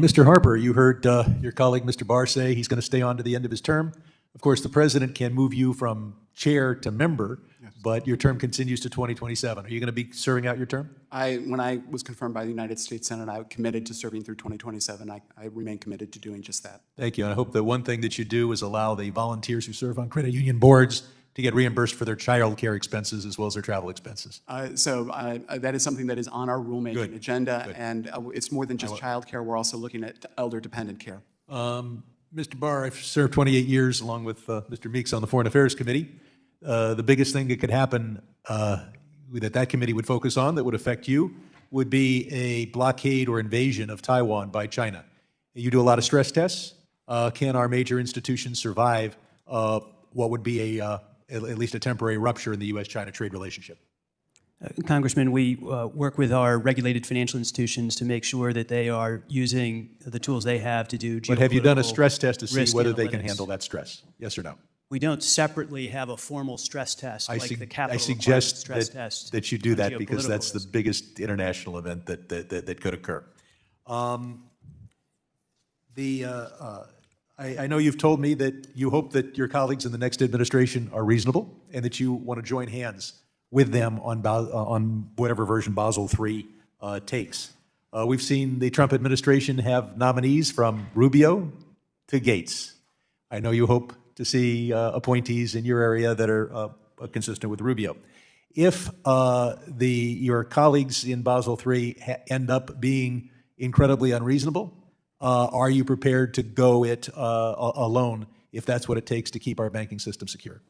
Mr. Harper, you heard your colleague, Mr. Barr, say he's going to stay on to the end of his term. Of course, the president can move you from chair to member, yes, but your term continues to 2027. Are you going to be serving out your term? When I was confirmed by the United States Senate, I committed to serving through 2027. I remain committed to doing just that. Thank you. And I hope that one thing that you do is allow the volunteers who serve on credit union boards to get reimbursed for their child care expenses as well as their travel expenses. That is something that is on our rulemaking agenda, Good. And it's more than just child care. We're also looking at elder-dependent care. Mr. Barr, I've served 28 years along with Mr. Meeks on the Foreign Affairs Committee. The biggest thing that could happen that committee would focus on that would affect you would be a blockade or invasion of Taiwan by China. You do a lot of stress tests. Can our major institutions survive what would be at least a temporary rupture in the U.S.-China trade relationship? Congressman, we work with our regulated financial institutions to make sure that they are using the tools they have to do geopolitical. But have you done a stress test to see whether they can handle that stress? Yes or no? We don't separately have a formal stress test like the capital I suggest stress test that you do that because that's the biggest international event that could occur. I know you've told me that you hope that your colleagues in the next administration are reasonable and that you want to join hands with them on whatever version Basel III takes. We've seen the Trump administration have nominees from Rubio to Gates. I know you hope to see appointees in your area that are consistent with Rubio. If your colleagues in Basel III end up being incredibly unreasonable, are you prepared to go it alone if that's what it takes to keep our banking system secure?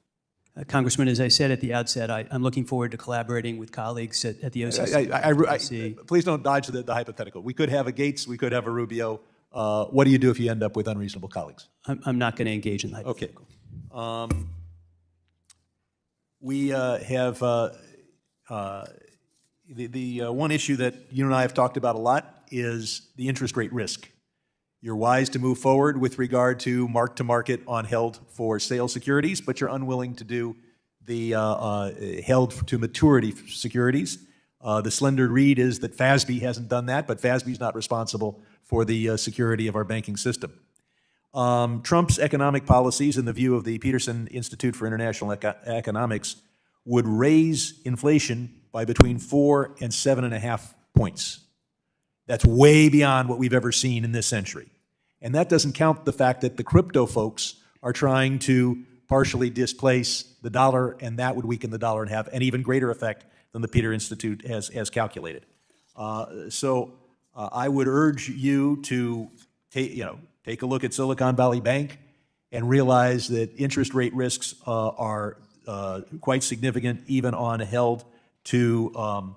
Congressman, as I said at the outset, I'm looking forward to collaborating with colleagues at the OCC. Please don't dodge the hypothetical. We could have a Gates, we could have a Rubio. What do you do if you end up with unreasonable colleagues? I'm not going to engage in the hypothetical. Okay. We have the one issue that you and I have talked about a lot is the interest rate risk. You're wise to move forward with regard to mark-to-market on held-for-sale securities, but you're unwilling to do the held-to-maturity securities. The slender read is that FASB hasn't done that, but FASB is not responsible for the security of our banking system. Trump's economic policies, in the view of the Peterson Institute for International Economics, would raise inflation by between 4 and 7.5 points. That's way beyond what we've ever seen in this century. And that doesn't count the fact that the crypto folks are trying to partially displace the dollar, and that would weaken the dollar and have an even greater effect than the Peter Institute has calculated. So I would urge you to take a look at Silicon Valley Bank and realize that interest rate risks are quite significant even on held to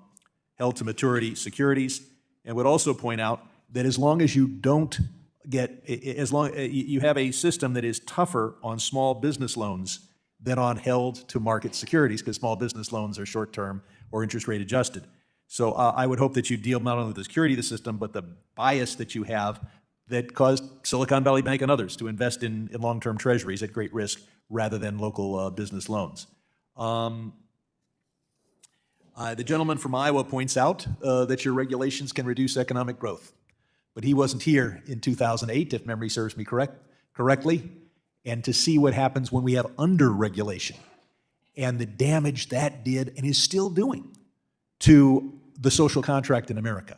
maturity securities. And would also point out that as long as you don't you have a system that is tougher on small business loans than on held to market securities, because small business loans are short-term or interest rate adjusted. So I would hope that you deal not only with the security of the system, but the bias that you have that caused Silicon Valley Bank and others to invest in long-term treasuries at great risk rather than local business loans. The gentleman from Iowa points out that your regulations can reduce economic growth. But he wasn't here in 2008, if memory serves me correctly, and to see what happens when we have under-regulation and the damage that did and is still doing to the social contract in America.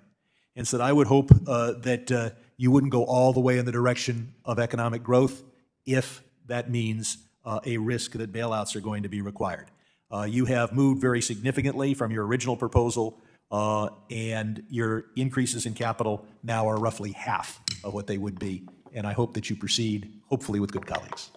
And so I would hope that you wouldn't go all the way in the direction of economic growth if that means a risk that bailouts are going to be required. You have moved very significantly from your original proposal, and your increases in capital now are roughly half of what they would be. And I hope that you proceed, hopefully with good colleagues.